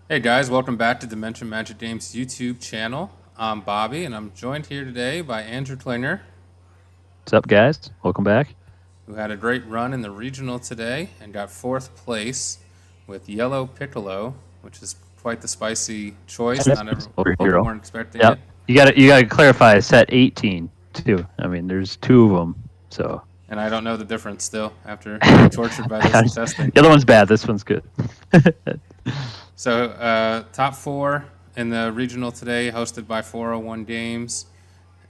Hey guys, welcome back to Dimension Magic Games YouTube channel. I'm Bobby, and I'm joined here today by Andrew Klinger, What's up, guys? Welcome back. who had a great run in the regional today and got fourth place with Yellow Piccolo, which is quite the spicy choice. Not every Over people hero. weren't expecting Yep. it, You gotta clarify set 18 too. I mean, there's two of them, so and I don't know the difference still after being tortured by this in testing. the other one's bad. This one's good. So, top four in the regional today, hosted by 401 Games,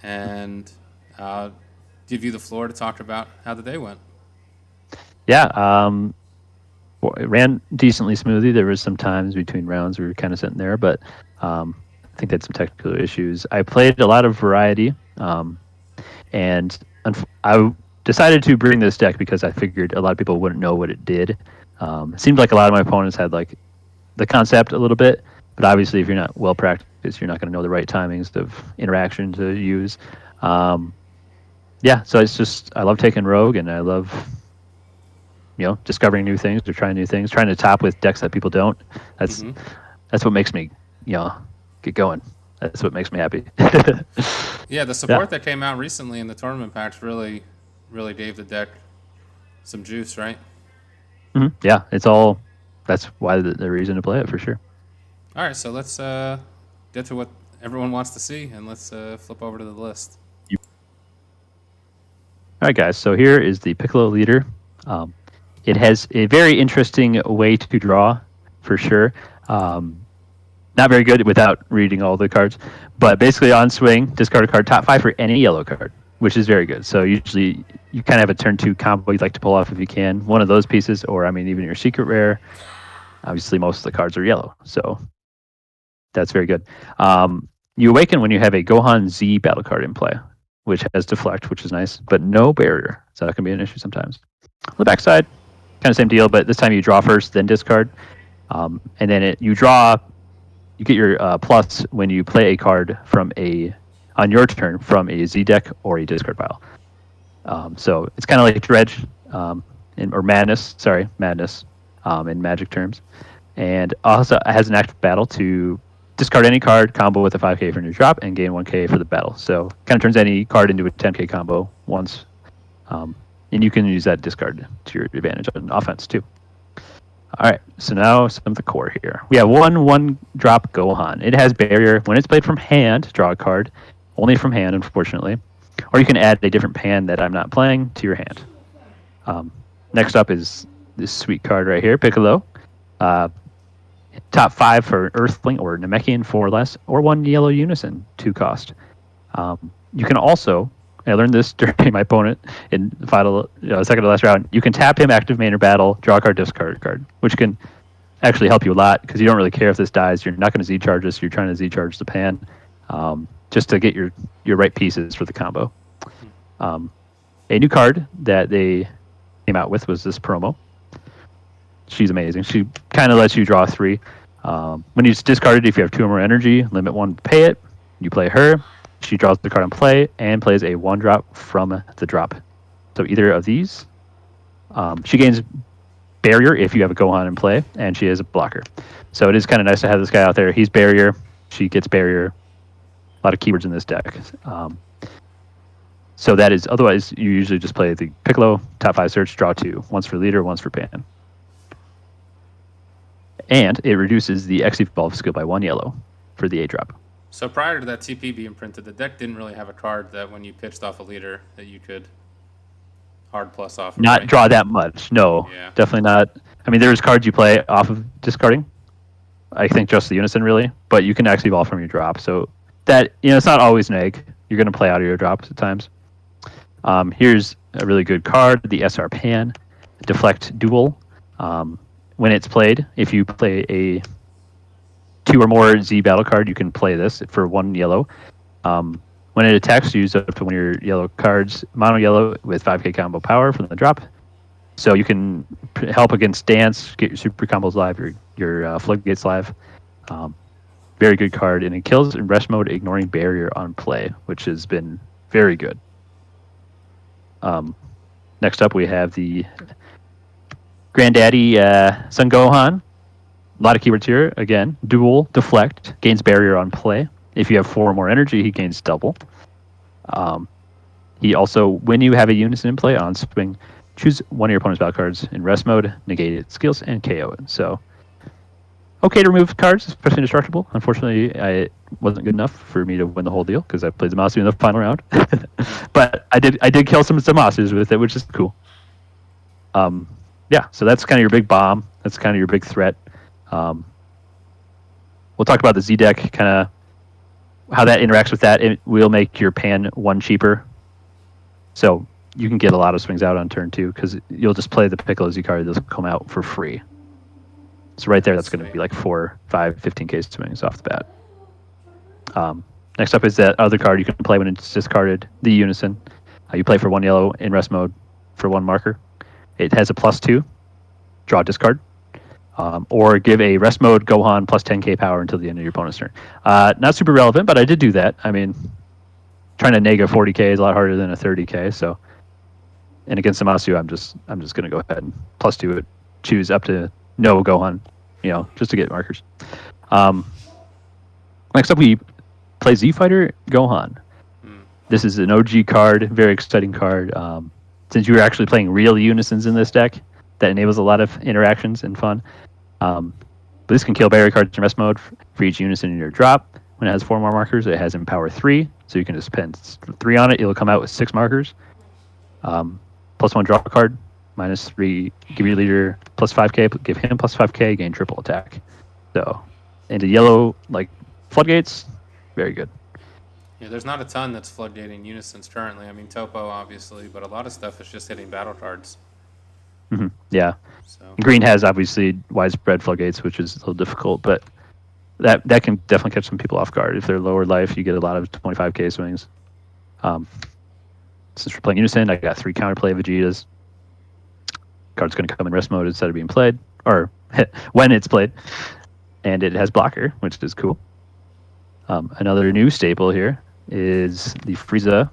and uh, give you the floor to talk about how the day went. Yeah. It ran decently smoothly. There was some times between rounds we were kind of sitting there, but I think they had some technical issues. I played a lot of variety, and I decided to bring this deck because I figured a lot of people wouldn't know what it did. It seemed like a lot of my opponents had like the concept a little bit, but obviously, if you're not well practiced, you're not going to know the right timings of interaction to use. Um, yeah, so it's just I love taking rogue, and I love discovering new things or trying new things, trying to top with decks that people don't. That's Mm-hmm. that's what makes me get going. That's what makes me happy. Yeah, the Yeah. support that came out recently in the tournament packs really gave the deck some juice, right? Yeah, it's all. That's why the reason to play it for sure. All right, so let's get to what everyone wants to see, and let's flip over to the list. All right, guys. So here is the Piccolo leader. Um, it has a very interesting way to draw, for sure. Um, Not very good without reading all the cards, but basically on swing, discard a card, top five for any yellow card, which is very good. So usually you kind of have a turn two combo you'd like to pull off if you can. One of those pieces, or I mean, even your secret rare. Obviously, most of the cards are yellow, so that's very good. You awaken when you have a Gohan Z battle card in play, which has deflect, which is nice, but no barrier, so that can be an issue sometimes. On the backside, kind of same deal, but this time you draw first, then discard, and then you draw. You get your plus when you play a card from a on your turn from a Z deck or a discard pile. So it's kind of like Dredge, or Madness. Sorry, Madness, in Magic terms, and also it has an active battle to discard any card, combo with a 5K for your drop, and gain 1K for the battle. So kind of turns any card into a 10K combo once, um, and you can use that discard to your advantage on offense too. All right, so now some of the core here. We have one drop Gohan. It has barrier. When it's played from hand, draw a card. Only from hand, unfortunately. Or you can add a different pan that I'm not playing to your hand. Um, Next up is this sweet card right here, Piccolo. Uh, Top five for Earthling or Namekian, 4 or less, or one yellow unison, 2 cost. You can also, I learned this during my opponent in the final, second to last round. You can tap him, active main or battle, draw a card, discard a card, which can actually help you a lot because you don't really care if this dies. You're not going to Z charge this. You're trying to Z charge the pan, just to get your right pieces for the combo. Um, a new card that they came out with was this promo. She's amazing. She kind of lets you draw 3. When you discard it, if you have 2 or more energy, limit 1, pay it. You play her. She draws the card on play and plays a 1-drop from the drop. So either of these, she gains barrier if you have a Gohan in play, and she is a blocker. So it is kind of nice to have this guy out there. He's barrier. She gets barrier. A lot of keywords in this deck. So that is, otherwise, you usually just play the Piccolo, top 5 search, draw 2. Once for leader, once for pan. And it reduces the X Evolve skill by 1 yellow for the A drop. So prior to that TP being printed, the deck didn't really have a card that when you pitched off a leader that you could hard plus off of, Not right? draw that much. No, Yeah. definitely not. I mean, there's cards you play off of discarding. I think just the unison really, but you can actually evolve from your drop. So that it's not always an egg. You're going to play out of your drops at times. Here's a really good card, the SR Pan, Deflect Duel. When it's played, if you play a 2 or more Z battle card, you can play this for 1 yellow. When it attacks, use up to one of your yellow cards, mono yellow with 5K combo power from the drop. So you can help against Dance, get your super combos live, your Floodgates live. Very good card, and it kills in rest mode, ignoring barrier on play, which has been very good. Next up, we have the Granddaddy Son Gohan. A lot of keywords here. Again, dual, deflect, gains barrier on play. If you have 4 or more energy, he gains double. Um, he also, when you have a unison in play on swing, choose one of your opponent's battle cards in rest mode, negate its skills, and KO it. So, okay to remove cards, especially indestructible. Unfortunately, it wasn't good enough for me to win the whole deal because I played Zamasu in the final round. But I did kill some Zamasus with it, which is cool. Yeah, so that's kind of your big bomb. That's kind of your big threat. Um, we'll talk about the Z deck, kind of how that interacts with that. It will make your pan 1 cheaper. So you can get a lot of swings out on turn 2 because you'll just play the Piccolo Z card. Those will come out for free. So right there, that's going to be like 4, 5, 15k swings off the bat. Next up is that other card you can play when it's discarded, the Unison. You play for 1 yellow in rest mode for 1 marker. It has a +2, draw discard. Or give a rest mode Gohan plus 10k power until the end of your opponent's turn. Not super relevant, but I did do that. I mean, trying to neg a 40k is a lot harder than a 30k. So, and against Zamasu, I'm just going to go ahead and +2 it, choose up to no Gohan, just to get markers. Next up, we play Z Fighter Gohan. This is an OG card, very exciting card. Since you were actually playing real unisons in this deck, that enables a lot of interactions and fun. But this can kill barrier cards in rest mode for each unison in your drop. When it has 4 more markers, it has Empower 3, so you can just spend 3 on it. It'll come out with 6 markers. +1 draw card, -3, give your leader +5k, give him +5k, gain triple attack. So, into yellow, like Floodgates, very good. Yeah, there's not a ton that's floodgating unisons currently. I mean, Topo, obviously, but a lot of stuff is just hitting battle cards. Mm-hmm. Yeah. So Green has obviously widespread floodgates, which is a little difficult, but that can definitely catch some people off guard. If they're lower life, you get a lot of 25k swings. Since we're playing Unison, I got 3 counterplay Vegetas. Card's going to come in rest mode instead of being played, or when it's played. And it has blocker, which is cool. Another new staple here is the Frieza.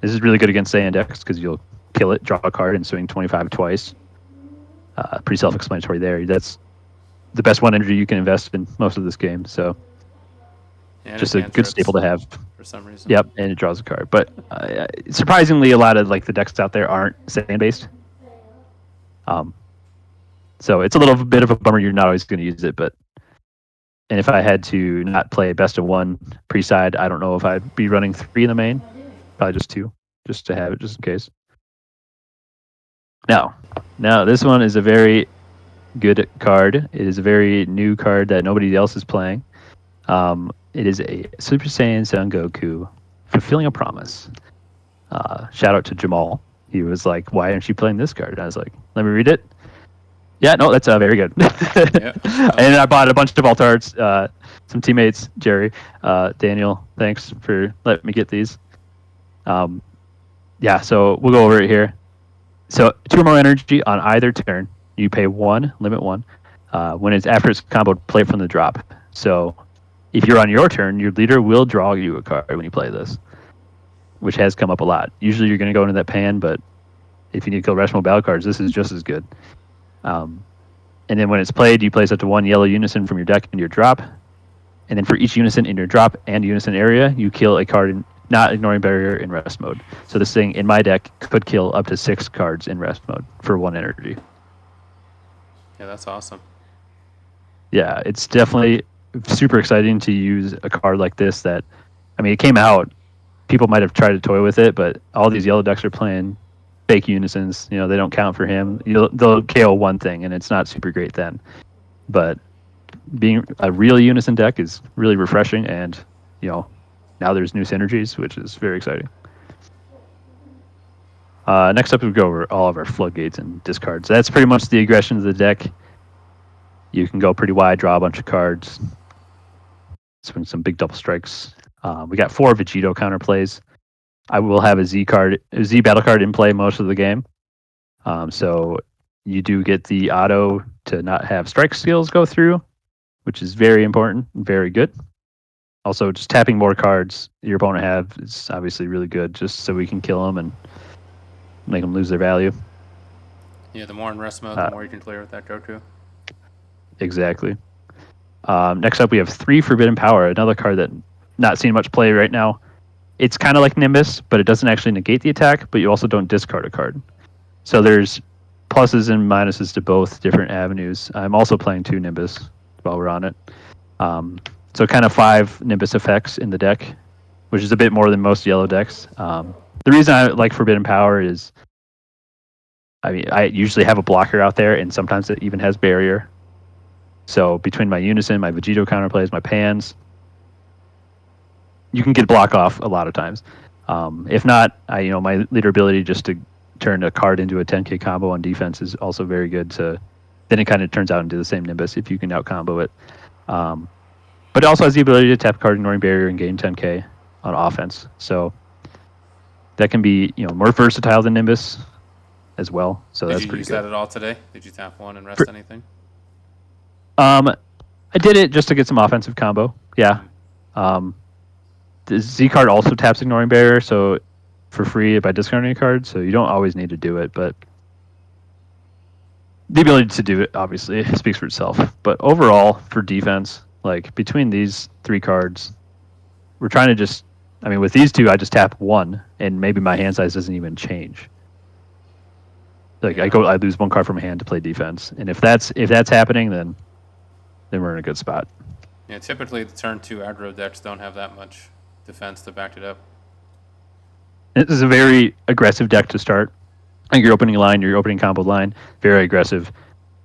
This is really good against Saiyan decks because you'll kill it, draw a card, and swing 25 twice. Pretty self-explanatory there. That's the best 1 energy you can invest in most of this game. So just a good staple to have for some reason. Yep, and it draws a card. But surprisingly, a lot of like the decks out there aren't Saiyan based. So it's a little bit of a bummer you're not always going to use it. And if I had to not play best of 1 pre-side, I don't know if I'd be running 3 in the main. Probably just 2, just to have it, just in case. Now this one is a very good card. It is a very new card that nobody else is playing. It is a Super Saiyan Son Goku, fulfilling a promise. Shout out to Jamal. He was like, "Why aren't you playing this card?" And I was like, "Let me read it." Yeah, no, that's very good. Yeah. And I bought a bunch of alt arts. Some teammates, Jerry, Daniel, thanks for letting me get these. Yeah, so we'll go over it here. So 2 or more energy on either turn. You pay 1, limit 1. When it's after it's comboed, play it from the drop. So if you're on your turn, your leader will draw you a card when you play this, which has come up a lot. Usually you're going to go into that pan, but if you need to kill rest mode battle cards, this is just as good. And then when it's played, you place up to 1 yellow unison from your deck into your drop. And then for each unison in your drop and unison area, you kill a card not ignoring barrier in rest mode. So this thing in my deck could kill up to 6 cards in rest mode for 1 energy. Yeah, that's awesome. Yeah, it's definitely super exciting to use a card like this that, I mean, it came out, people might have tried to toy with it, but all these yellow decks are playing fake unisons. They don't count for him. They'll KO 1 thing, and it's not super great then. But being a real unison deck is really refreshing, and, now there's new synergies, which is very exciting. Next up, we go over all of our floodgates and discards. That's pretty much the aggression of the deck. You can go pretty wide, draw a bunch of cards, swing some big double strikes. We got 4 Vegito counterplays. I will have a Z battle card in play most of the game. So you do get the auto to not have strike skills go through, which is very important and very good. Also, just tapping more cards your opponent have is obviously really good, just so we can kill them and make them lose their value. Yeah, the more in rest mode, the more you can clear with that Goku. Exactly. Next up, we have 3 Forbidden Power, another card that not seeing much play right now. It's kind of like Nimbus, but it doesn't actually negate the attack, but you also don't discard a card. So there's pluses and minuses to both different avenues. I'm also playing 2 Nimbus while we're on it. So kind of 5 Nimbus effects in the deck, which is a bit more than most yellow decks. The reason I like Forbidden Power is, I mean, I usually have a blocker out there, and sometimes it even has barrier. So between my Unison, my Vegito counterplays, my Pans, you can get block off a lot of times. If not, my leader ability just to turn a card into a 10k combo on defense is also very good. Then it kind of turns out into the same Nimbus if you can out combo it. But it also has the ability to tap a card ignoring barrier and gain 10k on offense. So that can be more versatile than Nimbus as well. So Did that's you pretty use good. that at all today? Did you tap one and rest anything? I did it just to get some offensive combo. Yeah. The Z card also taps ignoring barrier, so for free by discarding a card. So you don't always need to do it, but the ability to do it obviously speaks for itself. But overall, for defense, like between these 3 cards, we're trying to just. I mean, with these 2, I just tap 1, and maybe my hand size doesn't even change. Like I lose 1 card from hand to play defense, and if that's happening, then we're in a good spot. Yeah, typically the turn 2 aggro decks don't have that much defense to back it up. This is a very aggressive deck to start. Like your opening line, your opening combo line, very aggressive,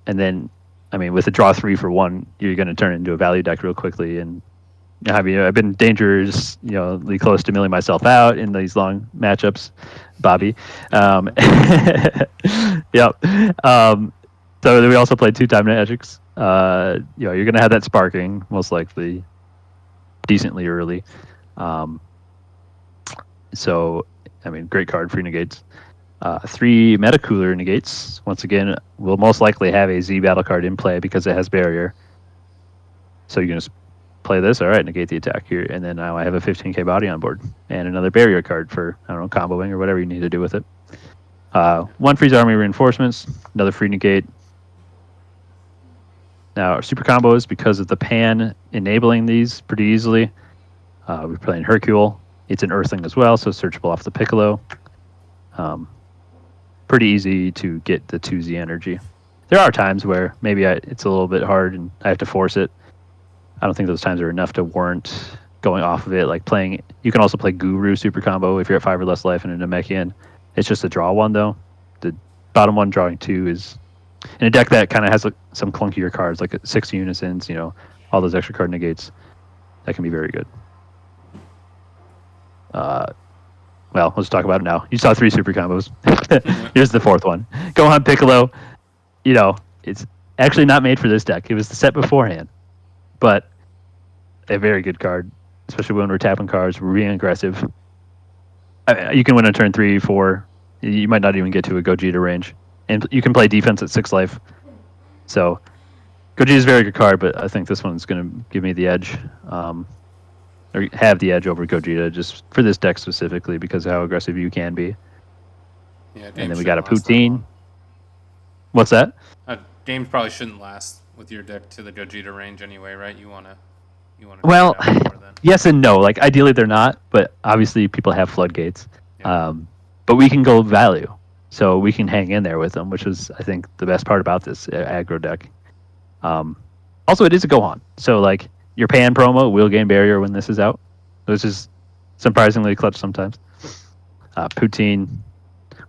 and then, I mean, with a draw 3 for 1, you're going to turn it into a value deck real quickly. And I mean, I've been dangerously close to milling myself out in these long matchups, Bobby. Yep. So we also played 2 Time Magics. You're going to have that sparking most likely decently early. So, I mean, great card, free negates. 3 Meta Cooler negates. Once again, will most likely have a Z battle card in play because it has barrier. So you're going to play this, all right, negate the attack here, and then now I have a 15k body on board and another barrier card for, I don't know, comboing or whatever you need to do with it. 1 freeze army reinforcements, another free negate. Now our super combos, because of the pan enabling these pretty easily, we're playing Hercule. It's an earthling as well, so searchable off the Piccolo. Pretty easy to get the 2Z energy. There are times where maybe it's a little bit hard and I have to force it. I don't think those times are enough to warrant going off of it. Like playing, you can also play Guru super combo if you're at 5 or less life and a Namekian. It's just a draw 1 though. The bottom 1 drawing 2 is in a deck that kind of has some clunkier cards, like 6 Unisons, all those extra card negates. That can be very good. Well, let's talk about it now. You saw 3 super combos. Here's the 4th one. Gohan Piccolo. It's actually not made for this deck. It was the set beforehand. But a very good card, especially when we're tapping cards. We're being aggressive. You can win on turn 3, 4. You might not even get to a Gogeta range. And you can play defense at 6 life. So Gogeta is a very good card, but I think this one's going to give me the edge. Or have the edge over Gogeta just for this deck specifically because of how aggressive you can be. Yeah, and then we got a Poutine. What's that? Games probably shouldn't last with your deck to the Gogeta range anyway, right? You want to. Well, yes and no. Like ideally they're not, but obviously people have floodgates. Yeah. But we can go value, so we can hang in there with them, which is I think the best part about this aggro deck. Also, it is a Gohan, so like. Your pan promo will gain barrier when this is out, which is surprisingly clutch sometimes. Poutine,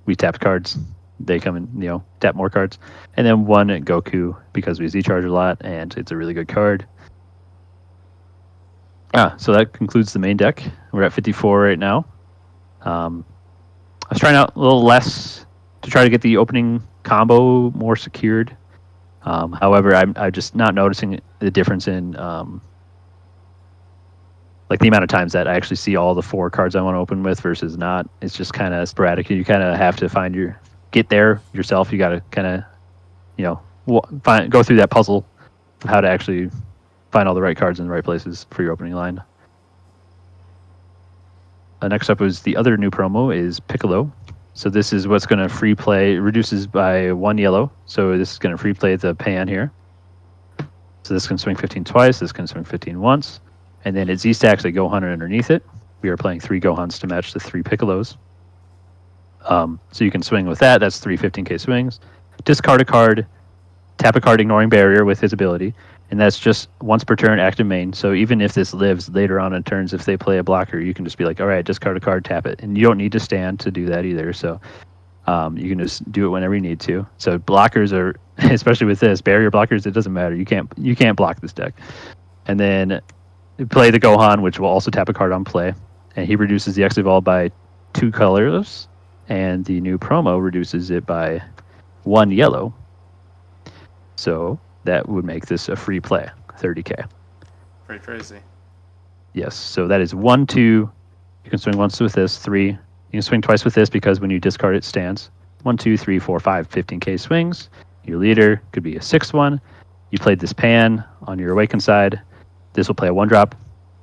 we tapped cards. They come in, tap more cards. And then 1 at Goku because we Z-charge a lot, and it's a really good card. So that concludes the main deck. We're at 54 right now. I was trying out a little less to try to get the opening combo more secured. However, I'm just not noticing the difference in like the amount of times that I actually see all the 4 cards I want to open with versus not. It's just kind of sporadic. You kind of have to get there yourself. You got to kind of, go through that puzzle of how to actually find all the right cards in the right places for your opening line. Next up is the other new promo is Piccolo. So this is what's going to free play. It reduces by 1 yellow. So this is going to free play the pan here. So this can swing 15 twice. This can swing 15 once. And then it Z-stacks a Gohan underneath it. We are playing 3 Gohans to match the 3 Piccolos. So you can swing with that. That's 3 15k swings. Discard a card, tap a card ignoring barrier with his ability. And that's just once per turn, active main. So even if this lives later on in turns, if they play a blocker, you can just be like, all right, discard a card, tap it. And you don't need to stand to do that either. So you can just do it whenever you need to. So blockers are, especially with this, barrier blockers, it doesn't matter. You can't block this deck. And then play the Gohan, which will also tap a card on play. And he reduces the X Evolve by 2 colors. And the new promo reduces it by 1 yellow. So that would make this a free play, 30k. Pretty crazy. Yes, so that is 1, 2. You can swing once with this, 3. You can swing twice with this because when you discard it stands. 1, 2, 3, 4, 5, 15k swings. Your leader could be a 6th one. You played this Pan on your Awakened side. This will play a 1-drop.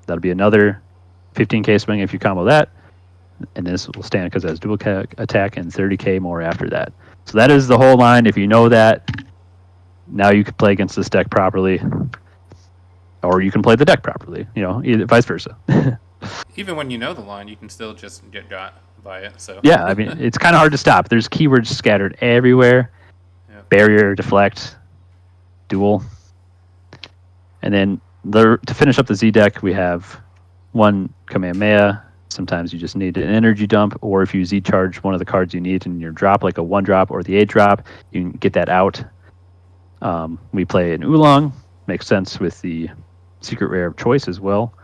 That'll be another 15k swing if you combo that. And this will stand because it has dual attack and 30k more after that. So that is the whole line. If you know that, now you can play against this deck properly. Or you can play the deck properly, either vice versa. Even when you know the line, you can still just get got by it. So Yeah, I mean, it's kind of hard to stop. There's keywords scattered everywhere. Yeah. Barrier, deflect, duel. And then to finish up the Z deck, we have 1 Kamehameha. Sometimes you just need an energy dump, or if you Z charge one of the cards you need in your drop, like a 1-drop or the 8-drop, you can get that out. We play an Oolong. Makes sense with the secret rare of choice as well.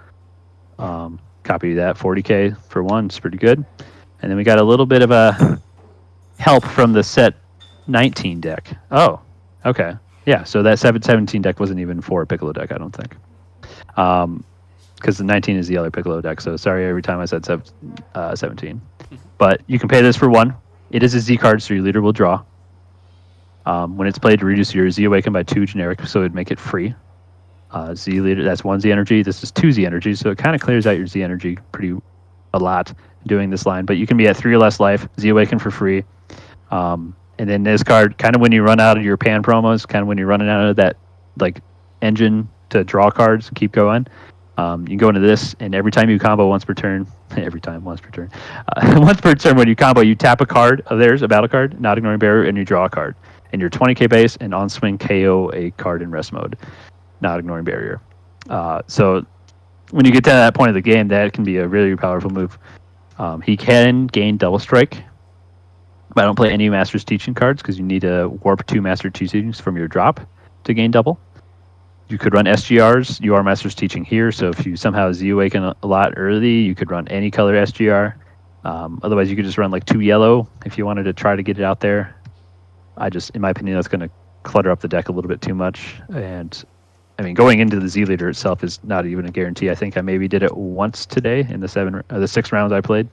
Copy that, 40k for 1. It's pretty good. And then we got a little bit of a help from the set 19 deck. Oh, okay. Yeah, so that 17 deck wasn't even for a Piccolo deck, I don't think. Because the 19 is the other Piccolo deck, so sorry every time I said 17. But you can pay this for 1. It is a Z card, so your leader will draw. When it's played, to reduce your Z Awaken by 2 generic, so it'd make it free. Z leader, that's 1 Z energy. This is 2 Z energy, so it kind of clears out your Z energy a lot doing this line. But you can be at 3 or less life, Z Awaken for free. And then this card, kind of when you run out of your Pan promos, kind of when you're running out of that engine to draw cards and keep going, you can go into this, and every time you combo once per turn, once per turn when you combo, you tap a card of theirs, a battle card, not ignoring barrier, and you draw a card. And you're 20k base, and on swing KO a card in rest mode, not ignoring barrier. So when you get to that point of the game, that can be a really powerful move. He can gain double strike, but I don't play any Master's Teaching cards because you need to warp 2 Master Teachings from your drop to gain double. You could run SGRs. You are Master's Teaching here, so if you somehow Z-Awaken a lot early, you could run any color SGR. Otherwise, you could just run 2 yellow if you wanted to try to get it out there. In my opinion, that's going to clutter up the deck a little bit too much. And, I mean, going into the Z leader itself is not even a guarantee. I think I maybe did it once today in the 6 rounds I played.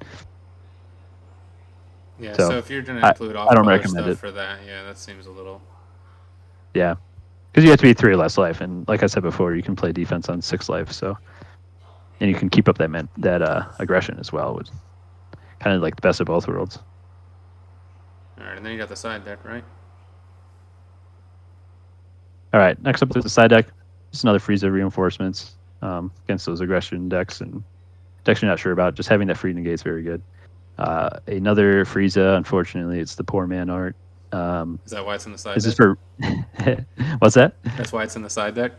Yeah, so if you're going to include I don't recommend stuff it for that, yeah, that seems a little... Yeah, because you have to be 3 or less life, and like I said before, you can play defense on 6 life, and you can keep up that aggression as well, which kind of like the best of both worlds. All right, and then you got the side deck, right? All right, next up is the side deck. Just another Frieza reinforcements against those aggression decks and decks you're not sure about. Just having that free negate is very good. Another Frieza, unfortunately, it's the poor man art. Is that why it's in the side deck? This is for... What's that? That's why it's in the side deck?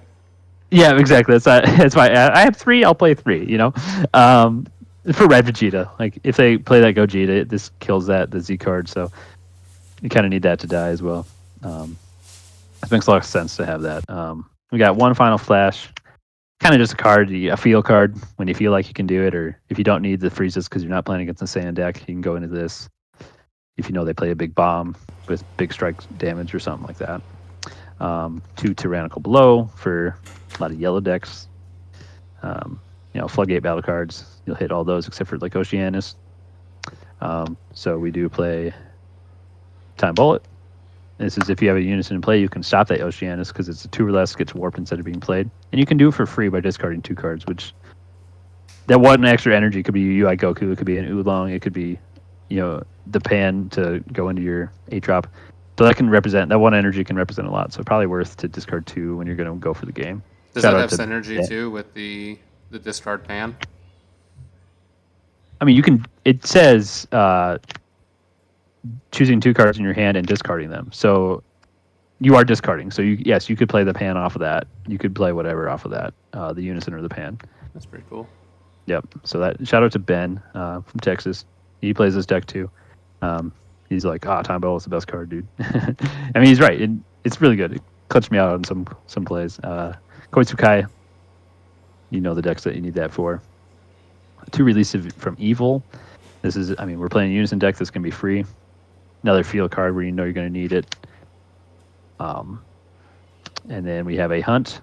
Yeah, exactly. That's why I have 3, I'll play 3, for Red Vegeta. If they play that Gogeta, this kills the Z card, so you kind of need that to die as well. It makes a lot of sense to have that. We got 1 final flash. Kind of just a card, a feel card when you feel like you can do it, or if you don't need the freezes because you're not playing against the sand deck, you can go into this. If you know they play a big bomb with big strike damage or something like that. 2 Tyrannical Blow for a lot of yellow decks. Floodgate battle cards. You'll hit all those except for Oceanus. So we do play Time Bullet. This is if you have a unison in play, you can stop that Oceanus because it's a 2 or less, gets warped instead of being played. And you can do it for free by discarding 2 cards, which that 1 extra energy could be UI Goku, it could be an Oolong, it could be, the Pan to go into your 8-drop. So that one energy can represent a lot. So probably worth to discard 2 when you're going to go for the game. Does Shout that out have to synergy Ben. too with the discard pan? I mean, you can. It says choosing 2 cards in your hand and discarding them. So you are discarding. So you could play the pan off of that. You could play whatever off of that, the unison or the pan. That's pretty cool. Yep. So that shout out to Ben from Texas. He plays this deck too. Um, he's like, Time Bell is the best card, dude. I mean, he's right. It's really good. It clutched me out on some plays. Koitsukai, you know the decks that you need that for. 2 releases from Evil. We're playing a unison deck that's going to be free. Another field card where you know you're going to need it. And then we have a Hunt.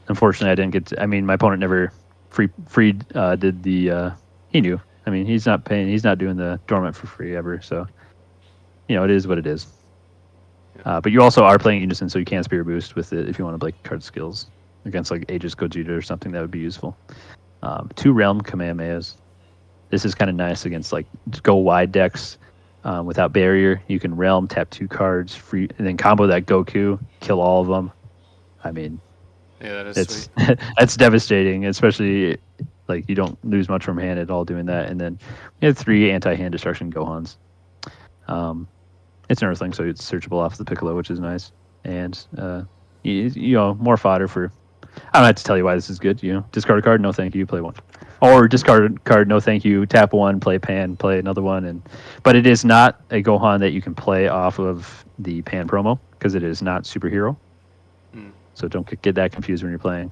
Unfortunately, I didn't get to, my opponent never did the, he knew. I mean, he's not doing the dormant for free ever. So, it is what it is. But you also are playing unison, so you can Spear Boost with it if you want to play card skills against like Aegis Gogeta or something that would be useful. 2 Realm Kamehamehas. This is kind of nice against like go wide decks without barrier. You can Realm, tap 2 cards, free, and then combo that Goku, kill all of them. I mean, Yeah, that is it's sweet. that's devastating, especially like you don't lose much from hand at all doing that. And then we have 3 anti-hand destruction Gohans. It's an Earthling, so it's searchable off the Piccolo, which is nice. And more fodder for. I don't have to tell you why this is good. Discard a card, no thank you, play 1. Or discard a card, no thank you, tap 1, play pan, play another one. But it is not a Gohan that you can play off of the pan promo because it is not superhero. So don't get that confused when you're playing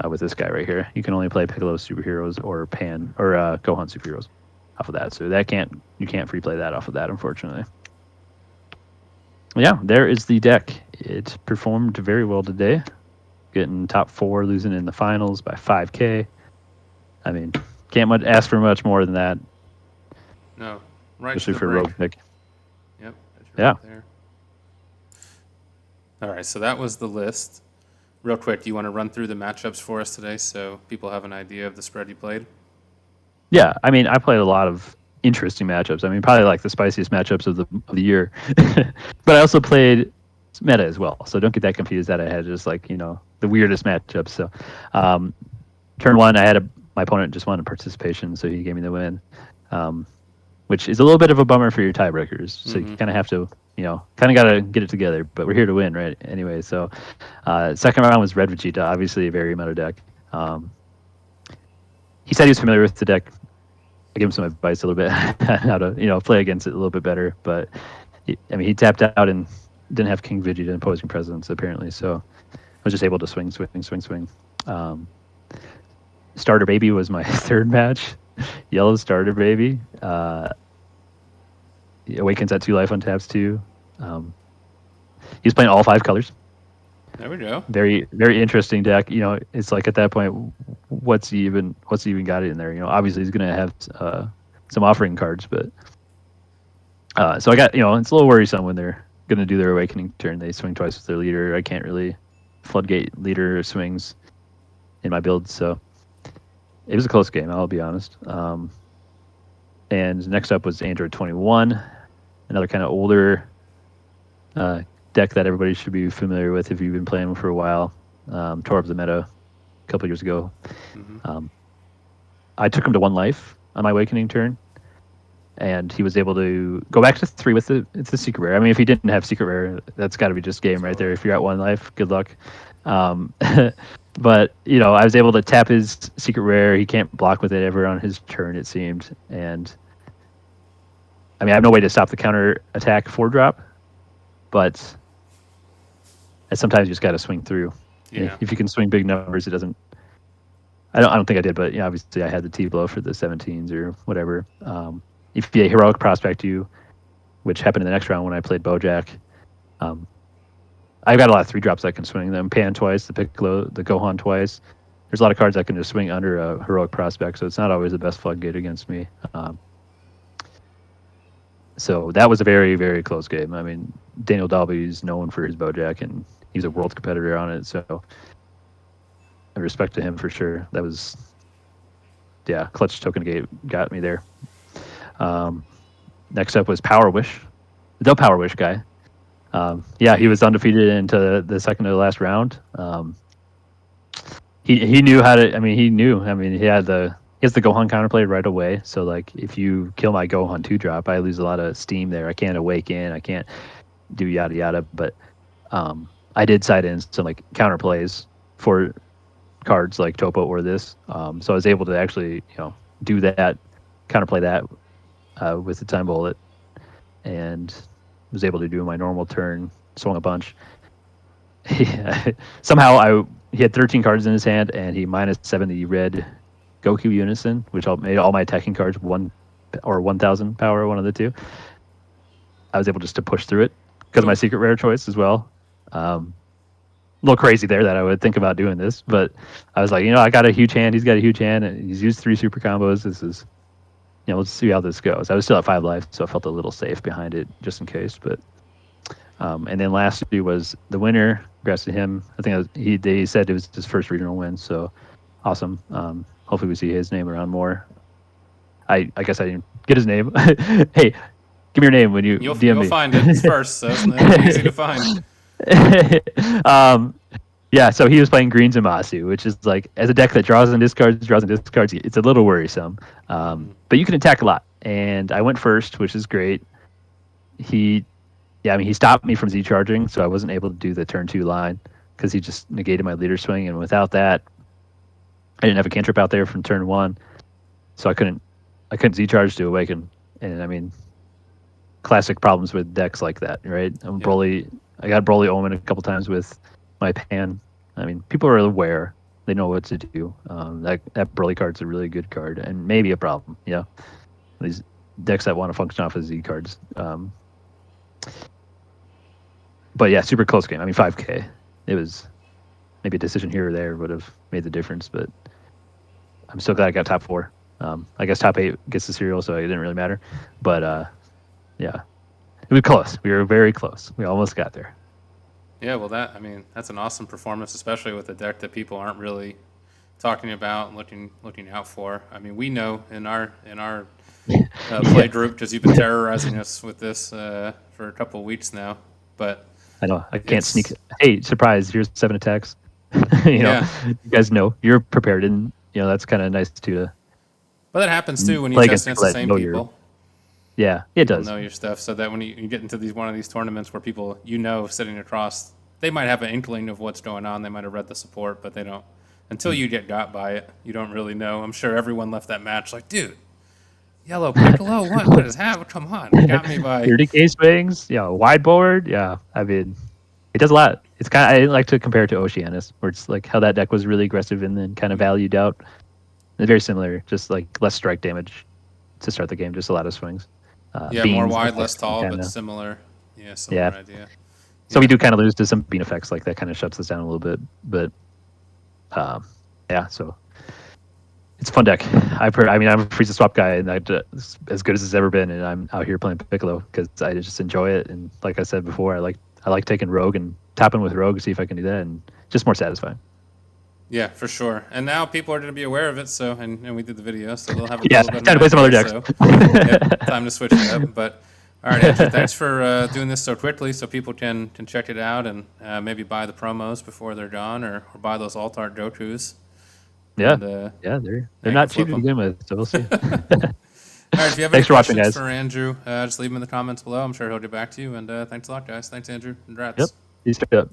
with this guy right here. You can only play Piccolo superheroes or pan or Gohan superheroes off of that. So you can't free play that off of that, unfortunately. Yeah, there is the deck. It performed very well today, getting top 4, losing in the finals by 5K. I mean, can't ask for much more than that. No, right. Especially to the for break. rogue pick. Yep. Yeah. Right there. All right, so that was the list. Real quick, do you want to run through the matchups for us today so people have an idea of the spread you played? Yeah, I mean, I played a lot of interesting matchups. I mean, probably like the spiciest matchups of the year. But I also played meta as well, so don't get that confused that I had just like the weirdest matchups. So, turn 1, my opponent just wanted participation, so he gave me the win, which is a little bit of a bummer for your tiebreakers. So you kind of have to kind of got to get it together. But we're here to win, right? Anyway, so second round was Red Vegeta, obviously a very meta deck. He said he was familiar with the deck. I gave him some advice a little bit how to play against it a little bit better. But he tapped out and didn't have King Vegeta imposing presence apparently, so I was just able to swing. Starter Baby was my third match. Yellow Starter Baby awakens at 2 life on taps too. He's playing all 5 colors. There we go. Very, very interesting deck. It's like at that point, what's he even got it in there? Obviously he's gonna have some offering cards, but so I got it's a little worrisome when they're gonna do their awakening turn. They swing twice with their leader. I can't really floodgate leader swings in my build, so it was a close game. I'll be honest. And next up was Android 21, another kind of older deck that everybody should be familiar with if you've been playing for a while. Tore up the meta a couple years ago. I took him to 1 life on my awakening turn, and he was able to go back to 3 with it's the secret rare. I mean, if he didn't have secret rare, that's got to be just game right there. If you're at 1 life, good luck. But I was able to tap his secret rare. He can't block with it ever on his turn, it seemed. And I have no way to stop the counter attack 4-drop, but sometimes you just got to swing through. Yeah. If you can swing big numbers, it doesn't. I don't think I did, but obviously I had the T blow for the 17s or whatever. If you heroic prospect you, which happened in the next round when I played Bojack, I've got a lot of 3-drops I can swing them. Pan twice, the Piccolo, the Gohan twice. There's a lot of cards I can just swing under a heroic prospect, so it's not always the best floodgate against me. So that was a very, very close game. I mean, Daniel Dalby is known for his Bojack, and he's a world competitor on it, so I respect to him for sure. That was, clutch token gate got me there. Next up was Power Wish. the Power Wish guy. Yeah, he was undefeated into the second to the last round. He knew how to. I mean, he knew. I mean, he has the Gohan counterplay right away. So like, if you kill my Gohan 2-drop, I lose a lot of steam there. I can't awaken. I can't do yada yada. But I did side in some like counterplays for cards like Topo or this. So I was able to actually do that, counterplay that with the time bullet, and was able to do my normal turn. Swung a bunch. Somehow he had 13 cards in his hand, and he -7 the red Goku Unison, which made all my attacking cards 1,000 power, one of the two. I was able just to push through it because of my secret rare choice as well. A little crazy there that I would think about doing this, but I was like, I got a huge hand. He's got a huge hand, and he's used 3 super combos. This is, let's see how this goes. I was still at 5 life, so I felt a little safe behind it just in case. But and then lastly was the winner. Congrats to him. I think they said it was his first regional win, so awesome. Hopefully we see his name around more. I guess I didn't get his name. Hey, give me your name when you'll DM me. You'll find it. It's first, so it's easy to find. Yeah, so he was playing Green Zamasu, which is like, as a deck that draws and discards, it's a little worrisome. But you can attack a lot. And I went first, which is great. He stopped me from Z charging, so I wasn't able to do the turn 2 line because he just negated my leader swing. And without that, I didn't have a cantrip out there from turn 1, so I couldn't Z charge to awaken. And I mean, classic problems with decks like that, right? I got Broly Omen a couple times with my Pan. I mean, people are aware; they know what to do. That Broly card's a really good card, and maybe a problem. Yeah, these decks that want to function off of Z cards. But yeah, super close game. I mean, 5K. It was maybe a decision here or there would have made the difference, but I'm so glad I got top 4. I guess top 8 gets the serial, so it didn't really matter. But yeah, it was close. We were very close. We almost got there. Yeah, well, that's an awesome performance, especially with a deck that people aren't really talking about and looking out for. I mean, we know in our play group because you've been terrorizing us with this for a couple of weeks now. But I know I can't sneak. Hey, surprise! Here's 7 attacks. You guys know you're prepared, and that's kind of nice too. But that happens too when you test against the same people. Yeah, it does. Know your stuff, so that when you get into one of these tournaments where people sitting across, they might have an inkling of what's going on. They might have read the support, but they don't. Until you get got by it, you don't really know. I'm sure everyone left that match like, dude, Yellow Piccolo, what is happening? Come on, you got me by 30K swings. Yeah, wide board. Yeah, I mean, it does a lot. It's kind of, I like to compare it to Oceanus, where it's like how that deck was really aggressive and then kind of valued out. It's very similar, just like less strike damage to start the game, just a lot of swings. More wide, less tall, but similar. Yeah, similar idea. So we do kind of lose to some bean effects, like that kind of shuts us down a little bit. But so it's a fun deck. I'm a Frieza swap guy, and as good as it's ever been, and I'm out here playing Piccolo because I just enjoy it. And like I said before, I like taking Rogue and tapping with Rogue, see if I can do that, and just more satisfying. Yeah, for sure. And now people are going to be aware of it. So, and we did the video, so they'll have a little bit. Time to play some other decks. So, time to switch it up. But all right, Andrew, thanks for doing this so quickly, so people can check it out and maybe buy the promos before they're gone, or buy those alt art Gokus. Yeah, they're not cheap to begin with, so we'll see. All right, if you have any questions for Andrew, just leave them in the comments below. I'm sure he'll get back to you. And thanks a lot, guys. Thanks, Andrew. Congrats. Yep. He's picked up.